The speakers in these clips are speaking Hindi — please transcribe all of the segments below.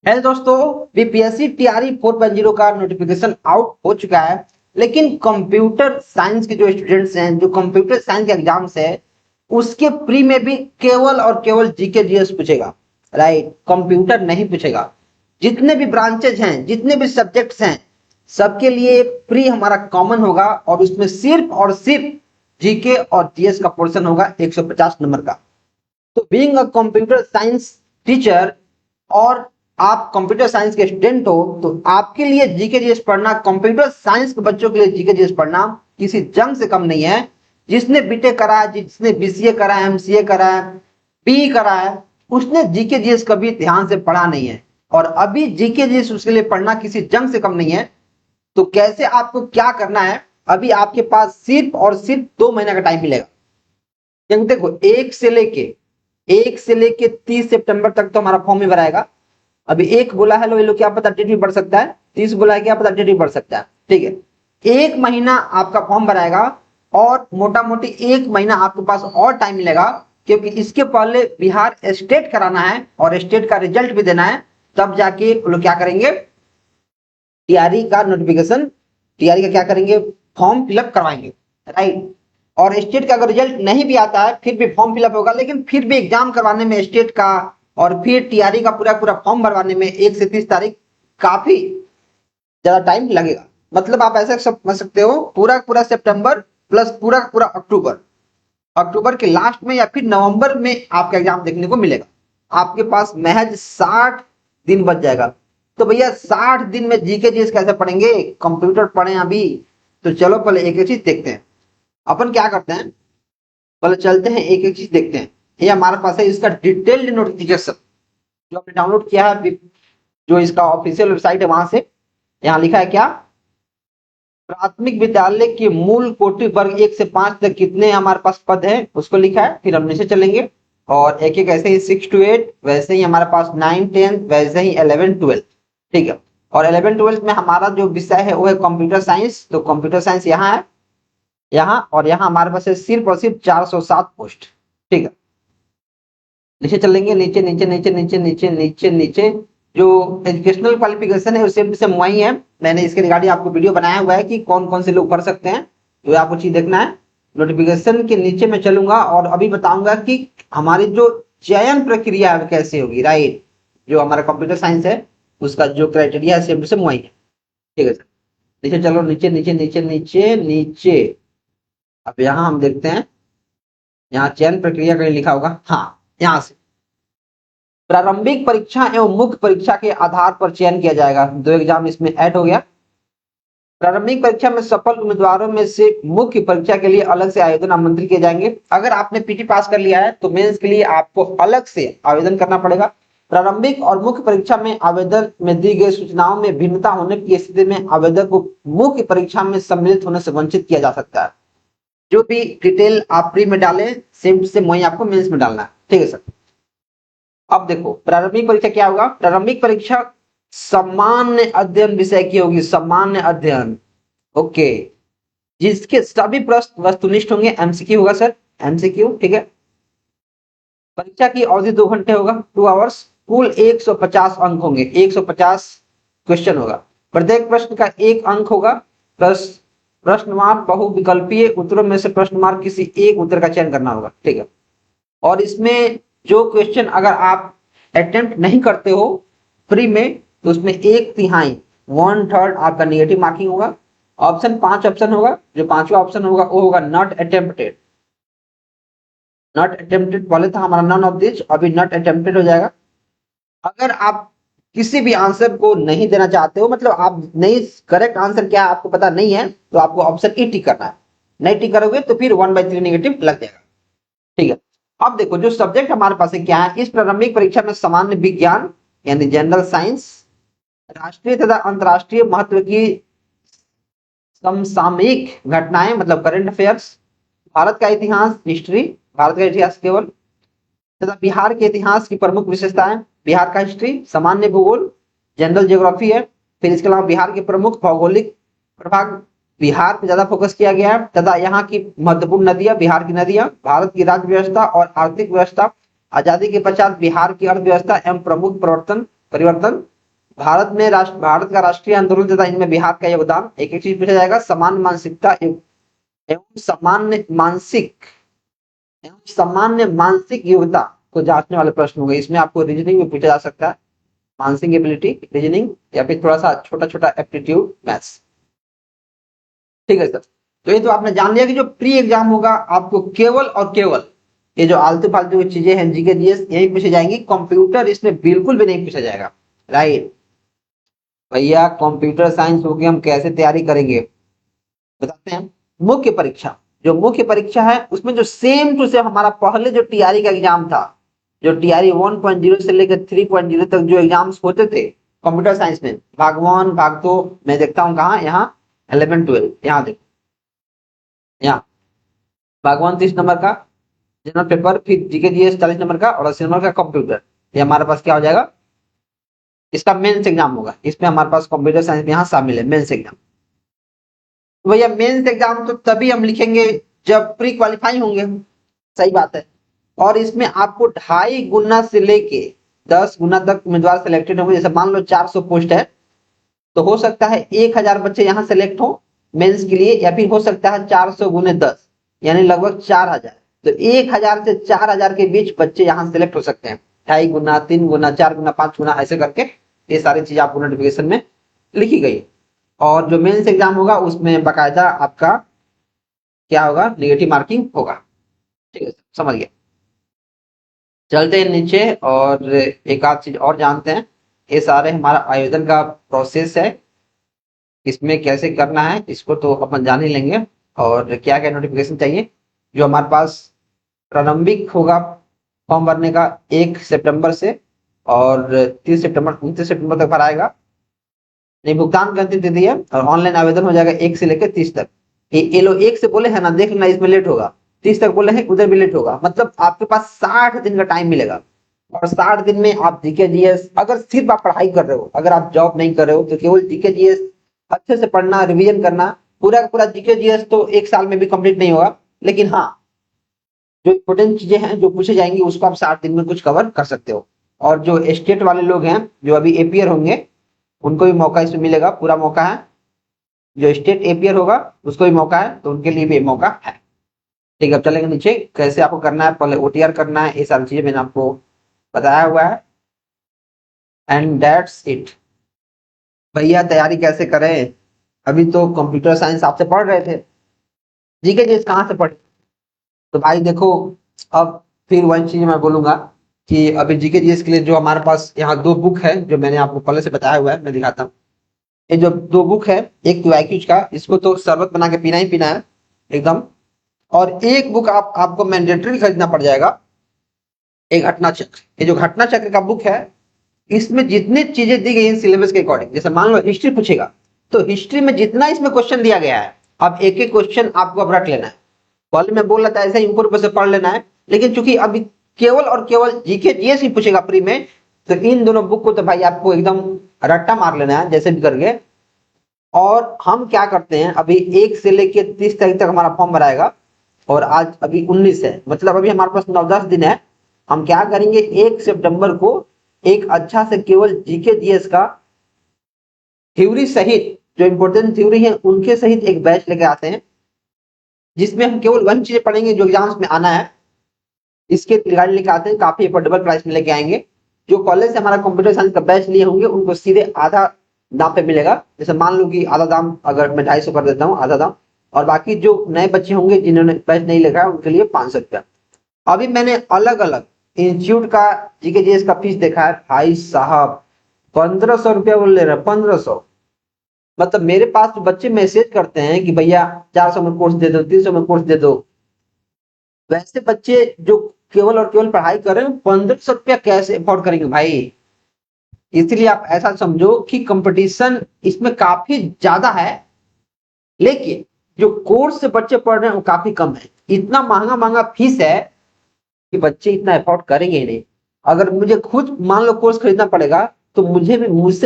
हेलो दोस्तों, बीपीएससी टीआरई 4.0 का नोटिफिकेशन आउट हो चुका है। लेकिन कंप्यूटर साइंस के जो स्टूडेंट्स हैं, जो कंप्यूटर साइंस के एग्जाम्स है, उसके प्री में भी केवल और केवल जीके जीएस पूछेगा। राइट, कंप्यूटर नहीं पूछेगा। जितने भी ब्रांचेज हैं, जितने भी सब्जेक्ट्स हैं, सबके लिए प्री हमारा कॉमन होगा और उसमें सिर्फ और सिर्फ जीके और जीएस का पोर्शन होगा 150 नंबर का। तो being a computer science teacher और आप कंप्यूटर साइंस के स्टूडेंट हो, तो आपके लिए जीके जीएस पढ़ना, कंप्यूटर साइंस के बच्चों के लिए जीके जीएस पढ़ना किसी जंग से कम नहीं है। जिसने बीटेक करा है, जिसने बीसीए करा है, एमसीए करा है, पीई करा है, उसने जीके जीएस कभी ध्यान से पढ़ा नहीं है। और अभी जीके जीएस उसके लिए पढ़ना किसी जंग से कम नहीं है। तो कैसे आपको क्या करना है, अभी आपके पास सिर्फ और सिर्फ 2 महीने का टाइम मिलेगा। देखो, 1 से लेके 30 सितंबर तक तो हमारा फॉर्म ही भराएगा। अभी 1 बोला है, लो क्या पता डेट भी बढ़ सकता है, 30 बोला है, क्या पता डेट भी बढ़ सकता है। ठीक है, 1 महीना आपका फॉर्म भराएगा और मोटा मोटी 1 महीना आपके पास और टाइम मिलेगा, क्योंकि इसके पहले बिहार स्टेट कराना है और स्टेट का रिजल्ट भी देना है। तब जाके लोग क्या करेंगे, टीआरई का नोटिफिकेशन, टीआरई का क्या करेंगे, फॉर्म फिलअप करवाएंगे। राइट, और स्टेट का अगर रिजल्ट नहीं भी आता है फिर भी फॉर्म फिलअप होगा, लेकिन फिर भी एग्जाम करवाने में स्टेट का और फिर टीआरई का पूरा फॉर्म भरवाने में 1 से 30 तारीख काफी ज्यादा टाइम लगेगा। मतलब आप ऐसा समझ सकते हो, पूरा सितंबर प्लस पूरा अक्टूबर के लास्ट में या फिर नवंबर में आपका एग्जाम देखने को मिलेगा। आपके पास महज 60 दिन बच जाएगा। तो भैया 60 दिन में जीके जीएस कैसे पढ़ेंगे, कंप्यूटर पढ़े अभी? तो चलो पहले एक एक चीज देखते हैं। अपन क्या करते हैं, पहले चलते हैं एक एक चीज देखते हैं। ये हमारे पास है इसका डिटेल्ड नोटिफिकेशन जो आपने डाउनलोड किया है, जो इसका ऑफिशियल वेबसाइट है, वहां से यहाँ लिखा है क्या, प्राथमिक विद्यालय के मूल कोटि वर्ग 1 से 5 तक कितने हमारे पास पद है उसको लिखा है। फिर हम नीचे चलेंगे और एक एक ऐसे ही 6 to 8, वैसे ही हमारे पास 9, 10, वैसे ही 11, 12। ठीक है, और 11, 12 में हमारा जो विषय है वो है कंप्यूटर साइंस। तो कंप्यूटर साइंस यहाँ है, यहाँ और यहाँ हमारे पास है सिर्फ और सिर्फ 407 पोस्ट। ठीक है, नीचे चलेंगे, नीचे नीचे नीचे नीचे नीचे नीचे नीचे जो एजुकेशनल क्वालिफिकेशन है उससे सेम वही है। मैंने इसके रिगार्डिंग आपको वीडियो बनाया हुआ है कि कौन कौन से लोग पढ़ सकते हैं, तो आपको चीज देखना है। नोटिफिकेशन के नीचे मैं चलूंगा और अभी बताऊंगा कि हमारी जो चयन प्रक्रिया है कैसे होगी। राइट, जो हमारा कंप्यूटर साइंस है उसका जो क्राइटेरिया है सेम टू सेम वही है। ठीक है सर, नीचे चलो, नीचे नीचे नीचे नीचे नीचे। अब यहाँ हम देखते हैं, यहाँ चयन प्रक्रिया कहीं लिखा होगा, हाँ यहाँ से प्रारंभिक परीक्षा एवं मुख्य परीक्षा के आधार पर चयन किया जाएगा। 2 एग्जाम इसमें ऐड हो गया। प्रारंभिक परीक्षा में सफल उम्मीदवारों में से मुख्य परीक्षा के लिए अलग से आवेदन आमंत्रित किए जाएंगे। अगर आपने पीटी पास कर लिया है तो मेंस के लिए आपको अलग से आवेदन करना पड़ेगा। प्रारंभिक और मुख्य परीक्षा में आवेदन में दी गई सूचनाओं में भिन्नता होने की स्थिति में आवेदक को मुख्य परीक्षा में सम्मिलित होने से वंचित किया जा सकता है। जो भी डिटेल आप प्री में डालें सेम से वही आपको मेंस में डालना है। ठीक है सर, अब देखो प्रारंभिक परीक्षा क्या होगा। प्रारंभिक परीक्षा सामान्य अध्ययन विषय की होगी, सामान्य अध्ययन। ओके, जिसके सभी प्रश्न वस्तुनिष्ठ होंगे, एमसीक्यू होगा सर, एमसीक्यू। ठीक है, परीक्षा की अवधि 2 घंटे होगा, 2 आवर्स। कुल 150 अंक होंगे, 150 क्वेश्चन होगा। प्रत्येक प्रश्न का 1 अंक होगा। प्रश्नवार बहुविकल्पीय उत्तरों में से प्रश्नवार किसी एक उत्तर का चयन करना होगा। ठीक है, और इसमें जो क्वेश्चन अगर आप अटेम्प्ट नहीं करते हो फ्री में, तो उसमें 1/3 1/3 आपका नेगेटिव मार्किंग होगा। ऑप्शन 5 ऑप्शन होगा, जो 5वां ऑप्शन होगा वो होगा नॉट अटेम्प्टेड। नॉट अटेम्प्टेड पहले था हमारा नन ऑफ दिस, अभी नॉट अटेम्प्टेड हो जाएगा। अगर आप किसी भी आंसर को नहीं देना चाहते हो, मतलब आप नहीं, करेक्ट आंसर क्या है आपको पता नहीं है, तो आपको ऑप्शन ए टिक करना है। नहीं टिक करोगे तो फिर 1/3 नेगेटिव लग जाएगा। ठीक है, अब देखो जो सब्जेक्ट हमारे पास है क्या है। इस प्रारंभिक परीक्षा में सामान्य विज्ञान यानी जनरल साइंस, राष्ट्रीय तथा अंतरराष्ट्रीय महत्व की समसामयिक घटनाएं मतलब करंट अफेयर्स, भारत का इतिहास हिस्ट्री, भारत का इतिहास केवल, तथा बिहार के इतिहास की प्रमुख विशेषताएं, बिहार का हिस्ट्री, सामान्य भूगोल, जनरल ज्योग्राफी है। फिर इसके अलावा बिहार के प्रमुख भौगोलिक प्रभाग, बिहार पे ज्यादा फोकस किया गया है, तथा यहाँ की महत्वपूर्ण नदियां, बिहार की नदियां, भारत की राज्य व्यवस्था और आर्थिक व्यवस्था, आजादी के पश्चात बिहार की अर्थव्यवस्था एवं प्रमुख परिवर्तन, भारत का राष्ट्रीय आंदोलन तथा इनमें बिहार का योगदान, एक एक चीज पूछा जाएगा। समान मानसिकता एवं सामान्य मानसिक योग्यता को जांचने वाले प्रश्न होंगे। इसमें आपको रीजनिंग में पूछा जा सकता है, मानसिक एबिलिटी, रीजनिंग, या फिर थोड़ा सा छोटा छोटा एप्टीट्यूड मैथ्स। ठीक है सर, तो ये तो आपने जान लिया कि जो प्री एग्जाम होगा आपको केवल और केवल ये जो आलतू फालतू की चीजें हैं, जीके जीएस, यही पूछी जाएंगी। कंप्यूटर इसमें बिल्कुल भी नहीं पूछा जाएगा। राइट भैया, कंप्यूटर साइंस होगी, हम कैसे तैयारी करेंगे बताते हैं। मुख्य परीक्षा, जो मुख्य परीक्षा है उसमें जो सेम टू सेम हमारा पहले जो टीआरई का एग्जाम था, जो टीआरई 1.0 से लेकर 3.0 तक जो एग्जाम्स होते थे कंप्यूटर साइंस में, भाग 1 भाग 2 मैं देखता हूँ कहाँ, यहाँ 11 12, यहाँ देखो, यहाँ भाग 1 30 नंबर का जनरल पेपर, फिर जीके जीएस 40 नंबर का, और 80 नंबर का कंप्यूटर। ये हमारे पास क्या हो जाएगा, इसका मेंस एग्जाम होगा। इसमें हमारे पास कंप्यूटर साइंस में यहाँ शामिल है मेंस एग्जाम। भैया मेंस एग्जाम तो तभी हम लिखेंगे जब प्री क्वालिफाई होंगे, सही बात है। और इसमें आपको 2.5 गुना से लेके 10 गुना तक उम्मीदवार सिलेक्टेड होंगे। जैसे मान लो 400 पोस्ट है, तो हो सकता है 1000 बच्चे यहाँ सिलेक्ट हो मेंस के लिए, या फिर हो सकता है 400 गुने 10 यानी लगभग 4000। तो 1000 से 4000 के बीच बच्चे यहाँ सिलेक्ट हो सकते हैं। 2.5 गुना, 3 गुना, 4 गुना, 5 गुना, ऐसे करके ये सारी चीज आपको नोटिफिकेशन में लिखी गई। और जो मेंस एग्जाम होगा उसमें बाकायदा आपका क्या होगा, नेगेटिव मार्किंग होगा। ठीक है, समझ गया। चलते हैं नीचे और एक आध चीज और जानते हैं। ये सारे हमारा आयोजन का प्रोसेस है, इसमें कैसे करना है इसको तो अपन जान ही लेंगे। और क्या क्या नोटिफिकेशन चाहिए, जो हमारे पास प्रारंभिक होगा फॉर्म भरने का 1 सितंबर से, और 30 सितंबर 29 सितंबर तक भराएगा। नहीं, भुगतान की अंतिम तिथि है, और ऑनलाइन आवेदन हो जाएगा 1 से लेकर 30 तक। ये लोग 1 से बोले है ना, देख लेना इसमें लेट होगा, 30 तक बोले हैं उधर भी लेट होगा। मतलब आपके पास 60 दिन का टाइम मिलेगा, और 60 दिन में आप जीके जीएस, अगर सिर्फ आप पढ़ाई कर रहे हो, अगर आप जॉब नहीं कर रहे हो, तो केवल जीके जीएस अच्छे से पढ़ना, रिवीजन करना। पूरा का पूरा जीके जीएस तो 1 साल में भी कंप्लीट नहीं होगा, लेकिन हाँ जो इंपोर्टेंट चीजें हैं जो पूछे जाएंगी उसको आप 60 दिन में कुछ कवर कर सकते हो। और जो स्टेट वाले लोग हैं जो अभी एपीयर होंगे, उनको भी मौका इसमें मिलेगा, पूरा मौका है। जो स्टेट एपीयर होगा उसको भी मौका है, तो उनके लिए भी मौका है। ठीक है, अब चलेंगे नीचे, कैसे आपको करना है, पहले ओटीआर करना है, ये सारी चीजें मैंने आपको बताया हुआ है। And that's it. भैया तैयारी कैसे करें, अभी तो कंप्यूटर साइंस आपसे पढ़ रहे थे, जीके जीएस कहाँ से पढ़े। तो भाई देखो, अब फिर वही चीज मैं बोलूंगा कि अभी जीके जीएस के लिए जो हमारे पास यहाँ 2 बुक है, जो मैंने आपको पहले से बताया हुआ है, मैं दिखाता हूँ। ये जो 2 बुक है, एक तो आईक्यूज का, इसको तो शरबत बना के पीना ही पीना है एकदम। और एक बुक आपको मैंडेटरी खरीदना पड़ जाएगा, एक घटना चक्र। ये जो घटना चक्र का बुक है, इसमें जितनी चीजें दी गई हैं सिलेबस के अकॉर्डिंग, जैसे मान लो हिस्ट्री पूछेगा, तो हिस्ट्री में जितना इसमें क्वेश्चन दिया गया है, अब एक एक क्वेश्चन आपको अब रख लेना है। पहले मैं बोल रहा था ऐसे ही ऊपर से पढ़ लेना है, लेकिन चूंकि अभी केवल और केवल जीके जीएस ही पूछेगा प्री में, तो इन दोनों बुक को तो भाई आपको एकदम रट्टा मार लेना है जैसे भी करके। और हम क्या करते हैं, अभी 1 से लेके 30 तारीख तक हमारा फॉर्म भराएगा, और आज अभी 19 है, मतलब अभी हमारे पास 9-10 दिन है। हम क्या करेंगे, 1 सितंबर को एक अच्छा से केवल जीके जीएस का थ्योरी सहित, जो इंपोर्टेंट थ्योरी है उनके सहित एक बैच लेके आते हैं, जिसमें हम केवल वही चीजें पढ़ेंगे जो एग्जाम्स में आना है। इसके रिगार्ड लेके आते हैं, काफी अफोर्डेबल प्राइस में लेके आएंगे। जो कॉलेज से हमारा कंप्यूटर साइंस का बैच लिए होंगे उनको सीधे आधा दाम पे मिलेगा। जैसे मान लो कि आधा दाम अगर मैं 250 कर देता हूँ, आधा दाम, और बाकी जो नए बच्चे होंगे जिन्होंने बैच नहीं लिखा है उनके लिए 500 रुपया। अभी मैंने अलग अलग इंस्टीट्यूट का जीके जीएस का फीस देखा है, भाई साहब 1500 रुपया बोल ले रहे हैं, 1500। मतलब मेरे पास तो बच्चे मैसेज करते हैं कि भैया 400 में कोर्स दे दो, 300 में कोर्स दे दो। वैसे बच्चे जो केवल और केवल पढ़ाई कर रहे हैं 1500 रुपया कैसे अफोर्ड करेंगे भाई। इसलिए आप ऐसा समझो कि कंपटीशन इसमें काफी ज्यादा है, लेकिन जो कोर्स से बच्चे पढ़ रहे हैं वो काफी कम है। इतना महंगा महंगा फीस है कि बच्चे इतना अफोर्ड करेंगे ही नहीं। अगर मुझे खुद मान लो कोर्स खरीदना पड़ेगा, तो मुझसे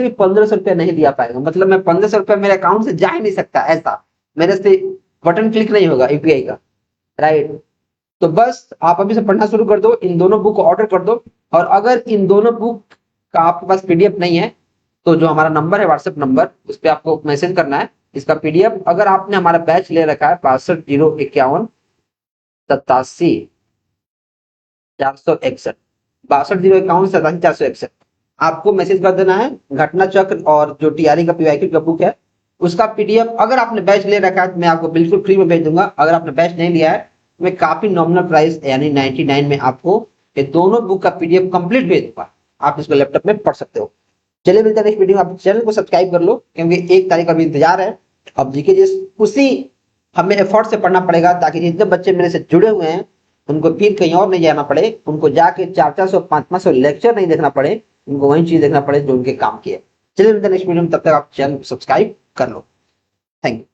भी 1500 रुपया नहीं दिया पाएगा। मतलब मैं 1500 रुपया मेरे अकाउंट से जा ही नहीं सकता, ऐसा मेरे से बटन क्लिक नहीं होगा यूपीआई का। राइट, तो बस आप अभी से पढ़ना शुरू कर दो, इन दोनों बुक को ऑर्डर कर दो। और अगर इन दोनों बुक का आपके पास पीडीएफ नहीं है, तो जो हमारा नंबर है व्हाट्सएप नंबर, उस पर आपको मैसेज करना है इसका पीडीएफ। अगर आपने हमारा बैच ले रखा है 620187 461 आपको मैसेज कर देना है घटना चक्र और जो टीआरई का पीवाईक्यू का बुक है उसका पीडीएफ। अगर आपने बैच ले रखा है तो मैं आपको बिल्कुल फ्री में भेज दूंगा। अगर आपने बैच नहीं लिया है मैं काफी नॉमिनल प्राइस यानी 99 में आपको ये दोनों बुक का पीडीएफ कंप्लीट भेज दूंगा, आप इसको लैपटॉप में पढ़ सकते हो। चलिए मिलते हैं नेक्स्ट वीडियो में। आप चैनल को सब्सक्राइब कर लो क्योंकि 1 तारीख का भी इंतजार है। अब जीके जिस उसी हमें एफर्ट से पढ़ना पड़ेगा ताकि जितने बच्चे मेरे से जुड़े हुए हैं उनको फिर कहीं और नहीं जाना पड़े, उनको जाके 400 500 लेक्चर नहीं देखना पड़े, उनको वही चीज देखना पड़े जो उनके काम की है। चलिए मिलते हैं नेक्स्ट वीडियो में, तब तक आप चैनल को सब्सक्राइब कर लो। Thank you.